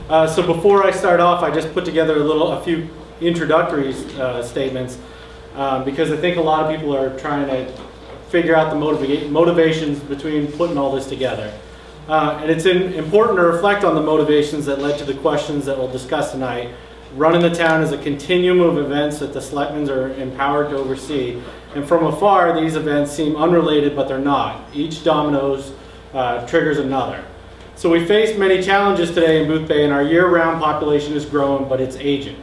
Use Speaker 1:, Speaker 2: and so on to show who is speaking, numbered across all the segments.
Speaker 1: So before I start off, I just put together a few introductory statements because I think a lot of people are trying to figure out the motivations between putting all this together. And it's important to reflect on the motivations that led to the questions that we'll discuss tonight. Running the town is a continuum of events that the selectmen are empowered to oversee. And from afar, these events seem unrelated, but they're not. Each dominoes triggers another. So we face many challenges today in Boothbay, and our year-round population is growing, but it's aging.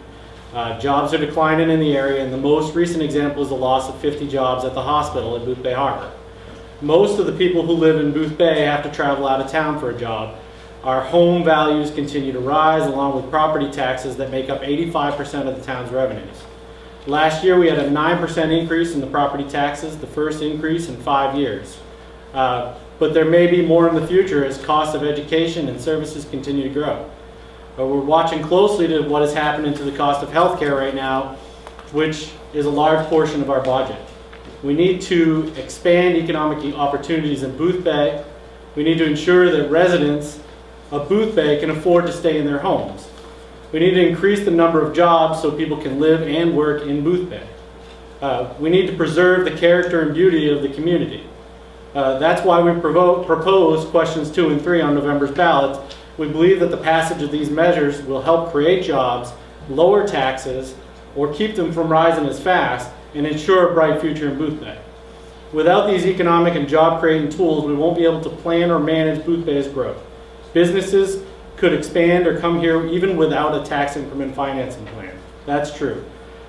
Speaker 1: Jobs are declining in the area, and the most recent example is the loss of 50 jobs at the hospital at Boothbay Harbor. Most of the people who live in Boothbay have to travel out of town for a job. Our home values continue to rise, along with property taxes that make up 85% of the town's revenues. Last year, we had a 9% increase in the property taxes, the first increase in 5 years. But there may be more in the future as costs of education and services continue to grow. We're watching closely to what is happening to the cost of healthcare right now, which is a large portion of our budget. We need to expand economic opportunities in Boothbay. We need to ensure that residents of Boothbay can afford to stay in their homes. We need to increase the number of jobs so people can live and work in Boothbay. We need to preserve the character and beauty of the community. That's why we propose questions 2 and 3 on November's ballot. We believe that the passage of these measures will help create jobs, lower taxes, or keep them from rising as fast, and ensure a bright future in Boothbay. Without these economic and job-creating tools, we won't be able to plan or manage Boothbay's growth. Businesses could expand or come here even without a tax increment financing plan. That's true.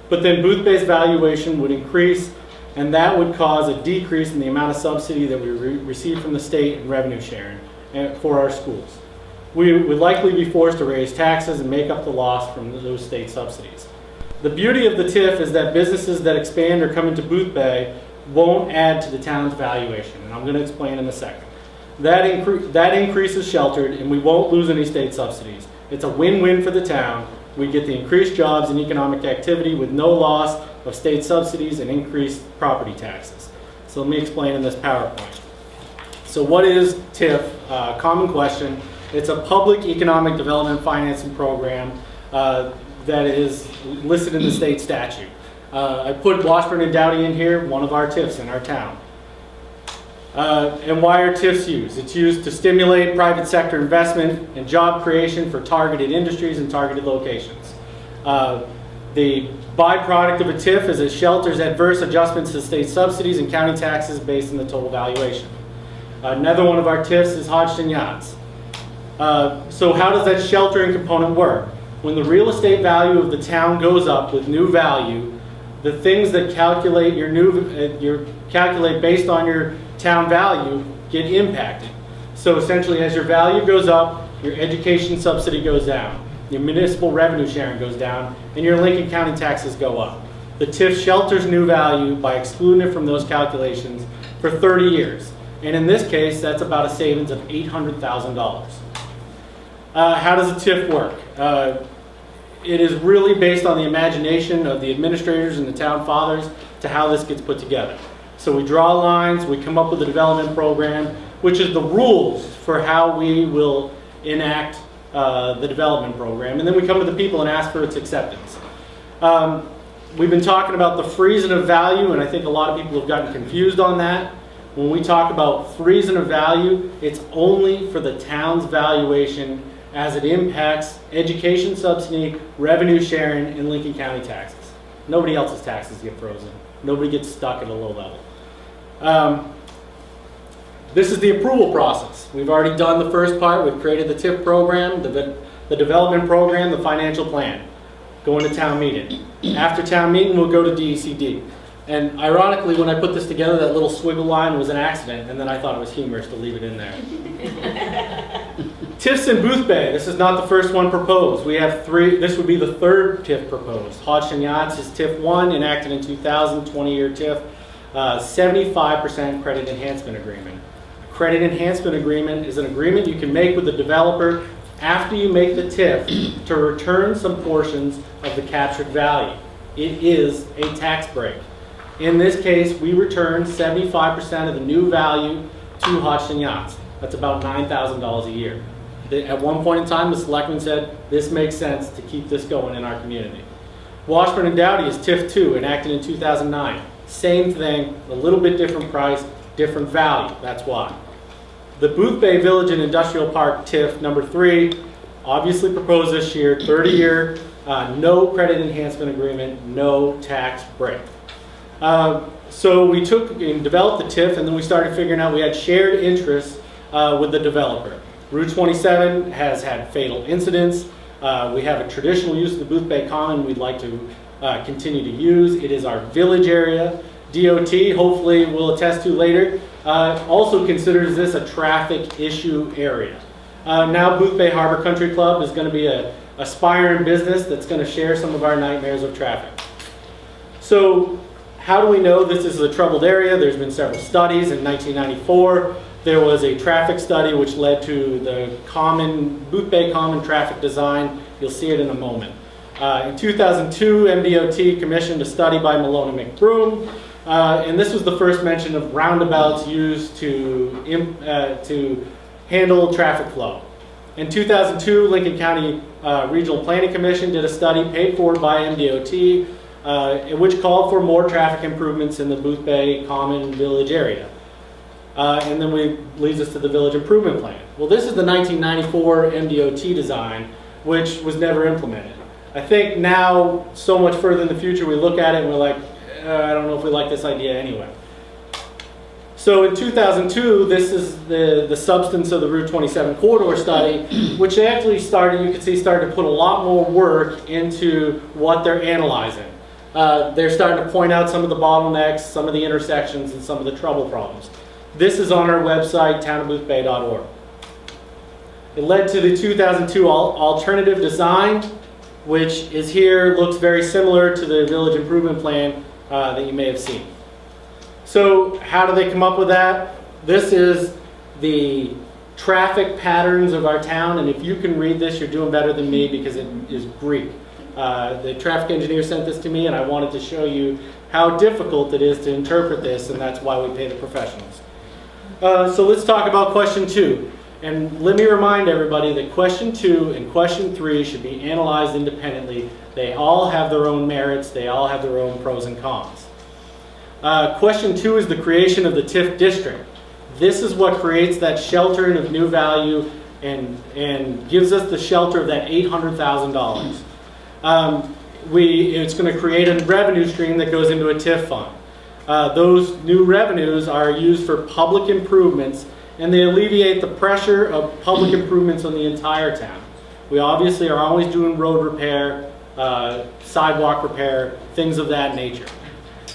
Speaker 1: But then Boothbay's valuation would increase, and that would cause a decrease in the amount of subsidy that we receive from the state and revenue sharing for our schools. We would likely be forced to raise taxes and make up the loss from those state subsidies. The beauty of the TIF is that businesses that expand or come into Boothbay won't add to the town's valuation, and I'm going to explain in a second. That increase is sheltered, and we won't lose any state subsidies. It's a win-win for the town. We get the increased jobs and economic activity with no loss of state subsidies and increased property taxes. So let me explain in this PowerPoint. So what is TIF? Common question. It's a public economic development financing program that is listed in the state statute. I put Washburn and Doughty in here, one of our TIFs in our town. And why are TIFs used? It's used to stimulate private sector investment and job creation for targeted industries and targeted locations. The byproduct of a TIF is it shelters adverse adjustments to state subsidies and county taxes based on the total valuation. Another one of our TIFs is Hodgson Yachts. So how does that sheltering component work? When the real estate value of the town goes up with new value, the things that calculate calculate based on your town value get impacted. So essentially, as your value goes up, your education subsidy goes down, your municipal revenue sharing goes down, and your Lincoln County taxes go up. The TIF shelters new value by excluding it from those calculations for 30 years. And in this case, that's about a savings of $800,000. How does a TIF work? It is really based on the imagination of the administrators and the town fathers to how this gets put together. So we draw lines, we come up with a development program, which is the rules for how we will enact the development program. And then we come to the people and ask for its acceptance. We've been talking about the freezing of value, and I think a lot of people have gotten confused on that. When we talk about freezing of value, it's only for the town's valuation as it impacts education subsidy, revenue sharing, and Lincoln County taxes. Nobody else's taxes get frozen. Nobody gets stuck at a low level. This is the approval process. We've already done the first part. We've created the TIF program, the development program, the financial plan. Going to town meeting. After town meeting, we'll go to DECD. And ironically, when I put this together, that little swiggle line was an accident, and then I thought it was humorous to leave it in there. TIFs in Boothbay. This is not the first one proposed. We have 3. This would be the 3rd TIF proposed. Hodgson Yachts is TIF 1, enacted in 2000, 20-year TIF. 75% credit enhancement agreement. Credit enhancement agreement is an agreement you can make with the developer after you make the TIF to return some portions of the captured value. It is a tax break. In this case, we return 75% of the new value to Hodgson Yachts. That's about $9,000 a year. At one point in time, the selectmen said, this makes sense to keep this going in our community. Washburn and Dowdy is TIF 2, enacted in 2009. Same thing, a little bit different price, different value, that's why. The Boothbay Village and Industrial Park TIF number 3, obviously proposed this year, 30-year, no credit enhancement agreement, no tax break. So we took and developed the TIF, and then we started figuring out we had shared interests with the developer. Route 27 has had fatal incidents. We have a traditional use of the Boothbay Common we'd like to continue to use. It is our village area. DOT, hopefully we'll attest to later, also considers this a traffic issue area. Now Boothbay Harbor Country Club is going to be a aspiring business that's going to share some of our nightmares of traffic. So how do we know this is a troubled area? There's been several studies. In 1994, there was a traffic study which led to the Boothbay Common traffic design. You'll see it in a moment. In 2002, MDOT commissioned a study by Malone and McBroom, and this was the first mention of roundabouts used to handle traffic flow. In 2002, Lincoln County Regional Planning Commission did a study paid for by MDOT, which called for more traffic improvements in the Boothbay Common Village area. And then leads us to the Village Improvement Plan. Well, this is the 1994 MDOT design, which was never implemented. I think now, so much further in the future, we look at it and we're like, I don't know if we like this idea anyway. So in 2002, this is the substance of the Route 27 corridor study, which actually started, you can see, started to put a lot more work into what they're analyzing. They're starting to point out some of the bottlenecks, some of the intersections, and some of the trouble problems. This is on our website, townofboothbay.org. It led to the 2002 alternative design, which is here, looks very similar to the Village Improvement Plan that you may have seen. So how do they come up with that? This is the traffic patterns of our town, and if you can read this, you're doing better than me because it is Greek. The traffic engineer sent this to me, and I wanted to show you how difficult it is to interpret this, and that's why we pay the professionals. So let's talk about question 2. And let me remind everybody that question 2 and question 3 should be analyzed independently. They all have their own merits. They all have their own pros and cons. Question 2 is the creation of the TIF district. This is what creates that sheltering of new value and gives us the shelter of that $800,000. It's going to create a revenue stream that goes into a TIF fund. Those new revenues are used for public improvements, and they alleviate the pressure of public improvements on the entire town. We obviously are always doing road repair, sidewalk repair, things of that nature.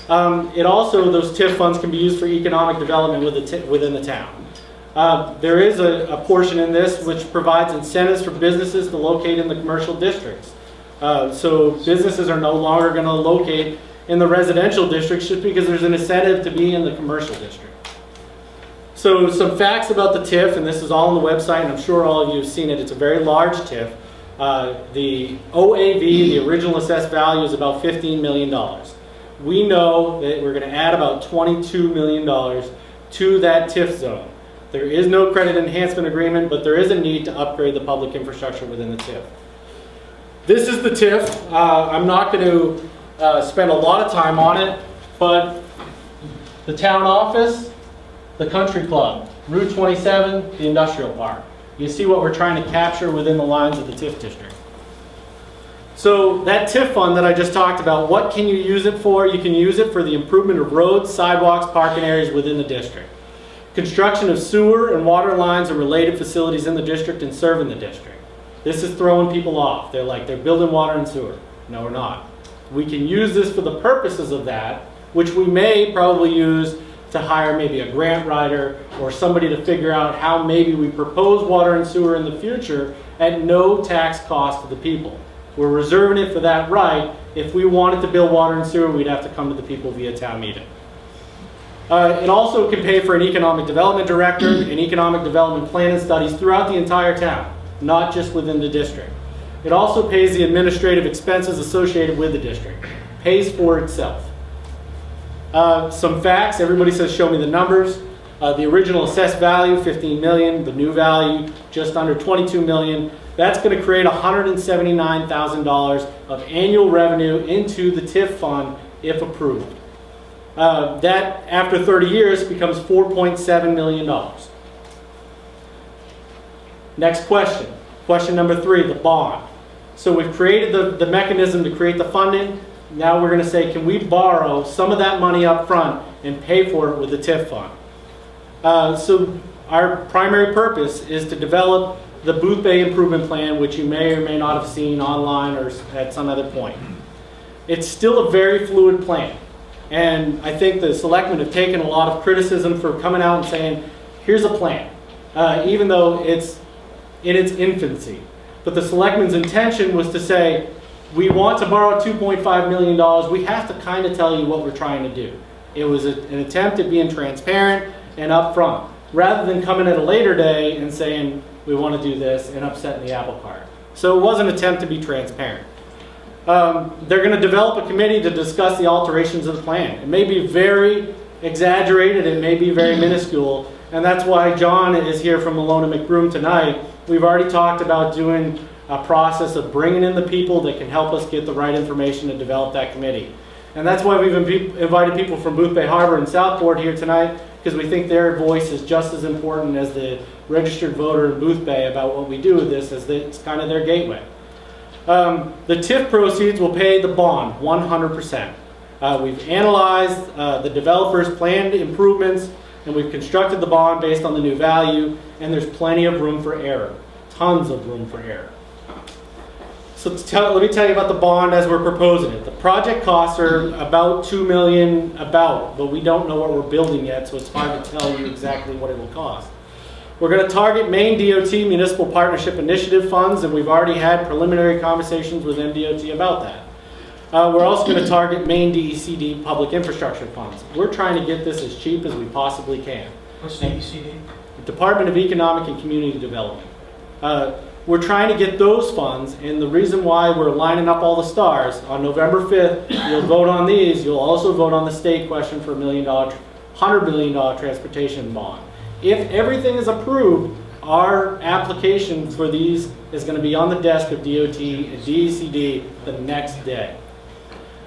Speaker 1: It also, those TIF funds can be used for economic development within the town. There is a portion in this which provides incentives for businesses to locate in the commercial districts. So businesses are no longer going to locate in the residential districts just because there's an incentive to be in the commercial district. So some facts about the TIF, and this is all on the website, and I'm sure all of you have seen it. It's a very large TIF. The OAV, the original assessed value, is about $15 million. We know that we're going to add about $22 million to that TIF zone. There is no credit enhancement agreement, but there is a need to upgrade the public infrastructure within the TIF. This is the TIF. I'm not going to spend a lot of time on it, but the town office, the country club, Route 27, the industrial park. You see what we're trying to capture within the lines of the TIF district. So that TIF fund that I just talked about, what can you use it for? You can use it for the improvement of roads, sidewalks, parking areas within the district. Construction of sewer and water lines and related facilities in the district and serving the district. This is throwing people off. They're like, they're building water and sewer. No, we're not. We can use this for the purposes of that, which we may probably use to hire maybe a grant writer or somebody to figure out how maybe we propose water and sewer in the future at no tax cost to the people. We're reserving it for that right. If we wanted to build water and sewer, we'd have to come to the people via town meeting. It also can pay for an economic development director and economic development plan and studies throughout the entire town, not just within the district. It also pays the administrative expenses associated with the district. Pays for itself. Some facts, everybody says show me the numbers. The original assessed value, 15 million, the new value, just under 22 million. That's going to create $179,000 of annual revenue into the TIF fund if approved. That, after 30 years, becomes $4.7 million. Next question. Question number 3, the bond. So we've created the mechanism to create the funding. Now we're going to say, can we borrow some of that money up front and pay for it with the TIF fund? So our primary purpose is to develop the Boothbay improvement plan, which you may or may not have seen online or at some other point. It's still a very fluid plan. And I think the selectmen have taken a lot of criticism for coming out and saying, here's a plan, even though it's in its infancy. But the selectmen's intention was to say, we want to borrow $2.5 million. We have to kind of tell you what we're trying to do. It was an attempt at being transparent and upfront, rather than coming at a later day and saying, we want to do this, and upsetting the apple cart. So it was an attempt to be transparent. They're going to develop a committee to discuss the alterations of the plan. It may be very exaggerated, it may be very minuscule, and that's why John is here from Malone and McBroom tonight. We've already talked about doing a process of bringing in the people that can help us get the right information to develop that committee. And that's why we've invited people from Boothbay Harbor and Southport here tonight, because we think their voice is just as important as the registered voter in Boothbay about what we do with this, as it's kind of their gateway. The TIF proceeds will pay the bond 100%. We've analyzed the developer's planned improvements, and we've constructed the bond based on the new value, and there's plenty of room for error, tons of room for error. So let me tell you about the bond as we're proposing it. The project costs are about $2 million, but we don't know what we're building yet, so it's hard to tell you exactly what it will cost. We're going to target Maine DOT Municipal Partnership Initiative funds, and we've already had preliminary conversations with MDOT about that. We're also going to target Maine DECD Public Infrastructure funds. We're trying to get this as cheap as we possibly can.
Speaker 2: What's DECD?
Speaker 1: Department of Economic and Community Development. We're trying to get those funds, and the reason why we're lining up all the stars, on November 5th, you'll vote on these. You'll also vote on the state question for $100 million transportation bond. If everything is approved, our application for these is going to be on the desk of DOT and DECD the next day.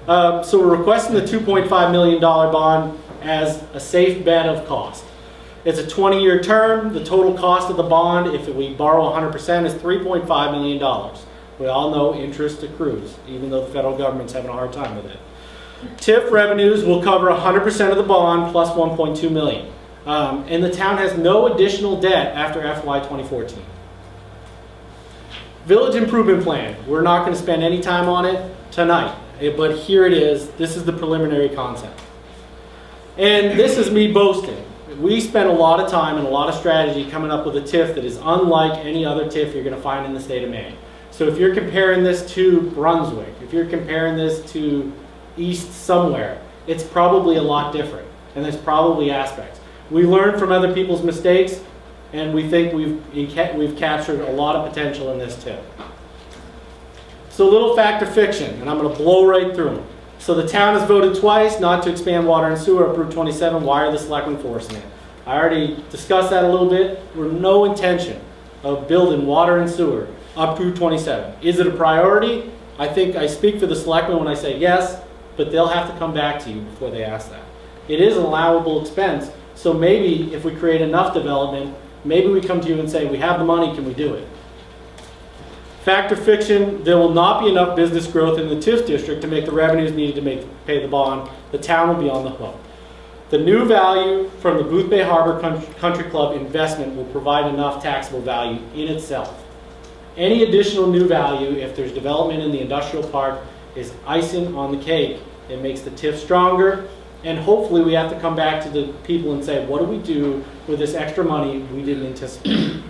Speaker 1: So we're requesting the $2.5 million bond as a safe bet of cost. It's a 20-year term. The total cost of the bond, if we borrow 100%, is $3.5 million. We all know interest accrues, even though the federal government's having a hard time with it. TIF revenues will cover 100% of the bond plus $1.2 million. And the town has no additional debt after FY 2014. Village improvement plan. We're not going to spend any time on it tonight, but here it is. This is the preliminary concept. And this is me boasting. We spent a lot of time and a lot of strategy coming up with a TIF that is unlike any other TIF you're going to find in the state of Maine. So if you're comparing this to Brunswick, if you're comparing this to East somewhere, it's probably a lot different, and there's probably aspects. We learn from other people's mistakes, and we think we've captured a lot of potential in this TIF. So a little fact or fiction, and I'm going to blow right through them. So the town has voted twice not to expand water and sewer up Route 27. Why are the selectmen forcing it? I already discussed that a little bit. We're no intention of building water and sewer up Route 27. Is it a priority? I think I speak for the selectmen when I say yes, but they'll have to come back to you before they ask that. It is an allowable expense, so maybe if we create enough development, maybe we come to you and say, we have the money, can we do it? Fact or fiction, there will not be enough business growth in the TIF district to make the revenues needed to pay the bond. The town will be on the hook. The new value from the Boothbay Harbor Country Club investment will provide enough taxable value in itself. Any additional new value, if there's development in the industrial park, is icing on the cake. It makes the TIF stronger, and hopefully we have to come back to the people and say, what do we do with this extra money we didn't anticipate?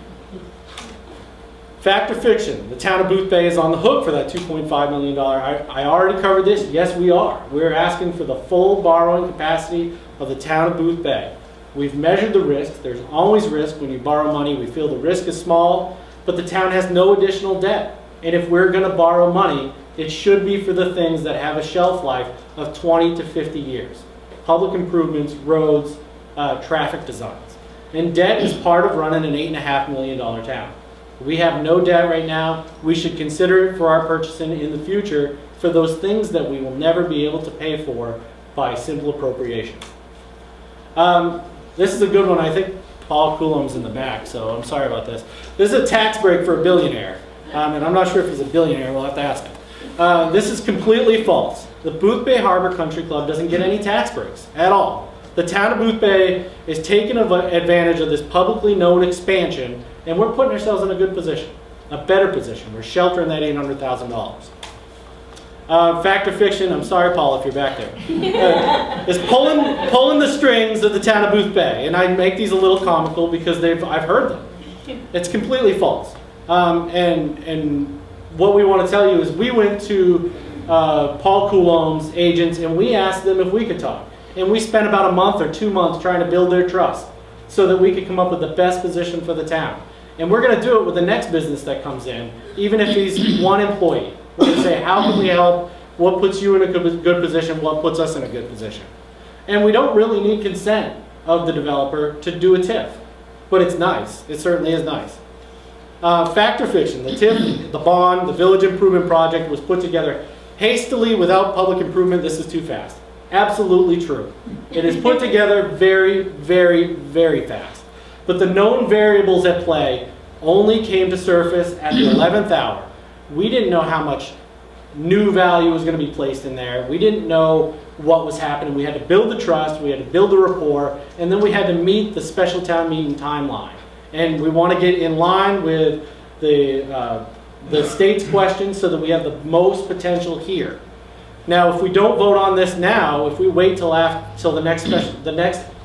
Speaker 1: Fact or fiction, the town of Boothbay is on the hook for that $2.5 million. I already covered this. Yes, we are. We're asking for the full borrowing capacity of the town of Boothbay. We've measured the risk. There's always risk when you borrow money. We feel the risk is small, but the town has no additional debt. And if we're going to borrow money, it should be for the things that have a shelf life of 20 to 50 years. Public improvements, roads, traffic designs. And debt is part of running an $8.5 million town. We have no debt right now. We should consider it for our purchasing in the future for those things that we will never be able to pay for by simple appropriation. This is a good one. I think Paul Coulombe's in the back, so I'm sorry about this. This is a tax break for a billionaire. And I'm not sure if he's a billionaire. We'll have to ask him. This is completely false. The Boothbay Harbor Country Club doesn't get any tax breaks at all. The town of Boothbay is taking advantage of this publicly known expansion, and we're putting ourselves in a good position, a better position. We're sheltering that $800,000. Fact or fiction, I'm sorry, Paul, if you're back there, is pulling the strings of the town of Boothbay. And I make these a little comical because I've heard them. It's completely false. And what we want to tell you is we went to Paul Coulombe's agents and we asked them if we could talk. And we spent about a month or 2 months trying to build their trust so that we could come up with the best position for the town. And we're going to do it with the next business that comes in, even if he's one employee. We're going to say, how can we help? What puts you in a good position? What puts us in a good position? And we don't really need consent of the developer to do a TIF. But it's nice. It certainly is nice. Fact or fiction, the TIF, the bond, the village improvement project was put together hastily without public improvement. This is too fast. Absolutely true. It is put together very, very, very fast. But the known variables at play only came to surface at the 11th hour. We didn't know how much new value was going to be placed in there. We didn't know what was happening. We had to build the trust, we had to build the rapport, and then we had to meet the special town meeting timeline. And we want to get in line with the state's questions so that we have the most potential here. Now, if we don't vote on this now, if we wait till the next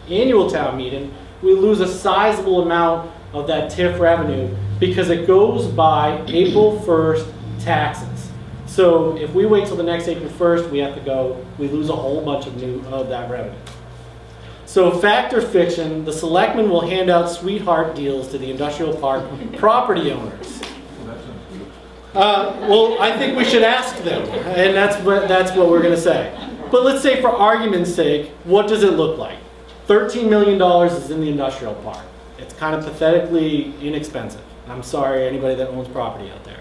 Speaker 1: annual town meeting, we lose a sizable amount of that TIF revenue because it goes by April 1st taxes. So if we wait till the next April 1st, we lose a whole bunch of that revenue. So fact or fiction, the selectmen will hand out sweetheart deals to the industrial park property owners. Well, I think we should ask them, and that's what we're going to say. But let's say for argument's sake, what does it look like? $13 million is in the industrial park. It's kind of pathetically inexpensive. I'm sorry, anybody that owns property out there.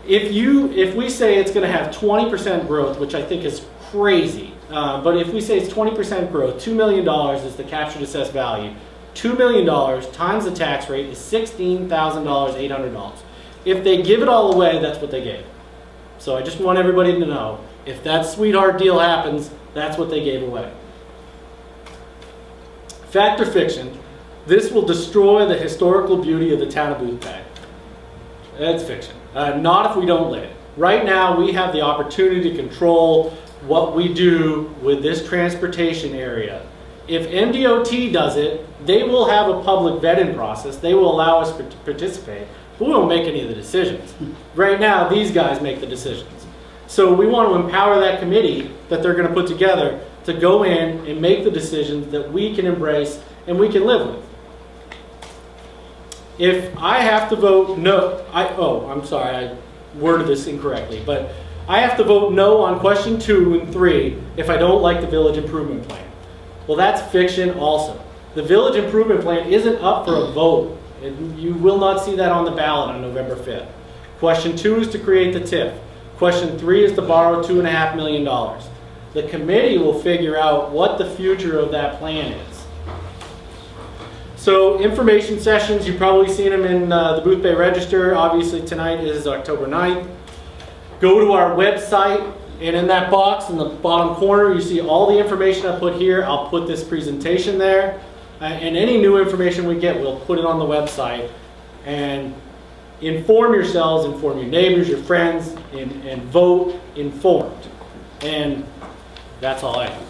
Speaker 1: If we say it's going to have 20% growth, which I think is crazy, but if we say it's 20% growth, $2 million is the captured assessed value. $2 million times the tax rate is $16,800. If they give it all away, that's what they gave. So I just want everybody to know, if that sweetheart deal happens, that's what they gave away. Fact or fiction, this will destroy the historical beauty of the town of Boothbay. That's fiction. Not if we don't let it. Right now, we have the opportunity to control what we do with this transportation area. If MDOT does it, they will have a public vetting process. They will allow us to participate. But we won't make any of the decisions. Right now, these guys make the decisions. So we want to empower that committee that they're going to put together to go in and make the decisions that we can embrace and we can live with. If I have to vote no, I'm sorry, I worded this incorrectly, but I have to vote no on question 2 and 3 if I don't like the village improvement plan. Well, that's fiction also. The village improvement plan isn't up for a vote. You will not see that on the ballot on November 5th. Question 2 is to create the TIF. Question 3 is to borrow $2.5 million. The committee will figure out what the future of that plan is. So information sessions, you've probably seen them in the Boothbay Register. Obviously tonight is October 9th. Go to our website, and in that box in the bottom corner you see all the information I put here. I'll put this presentation there. And any new information we get, we'll put it on the website. And inform yourselves, inform your neighbors, your friends, and vote informed. And that's all I have.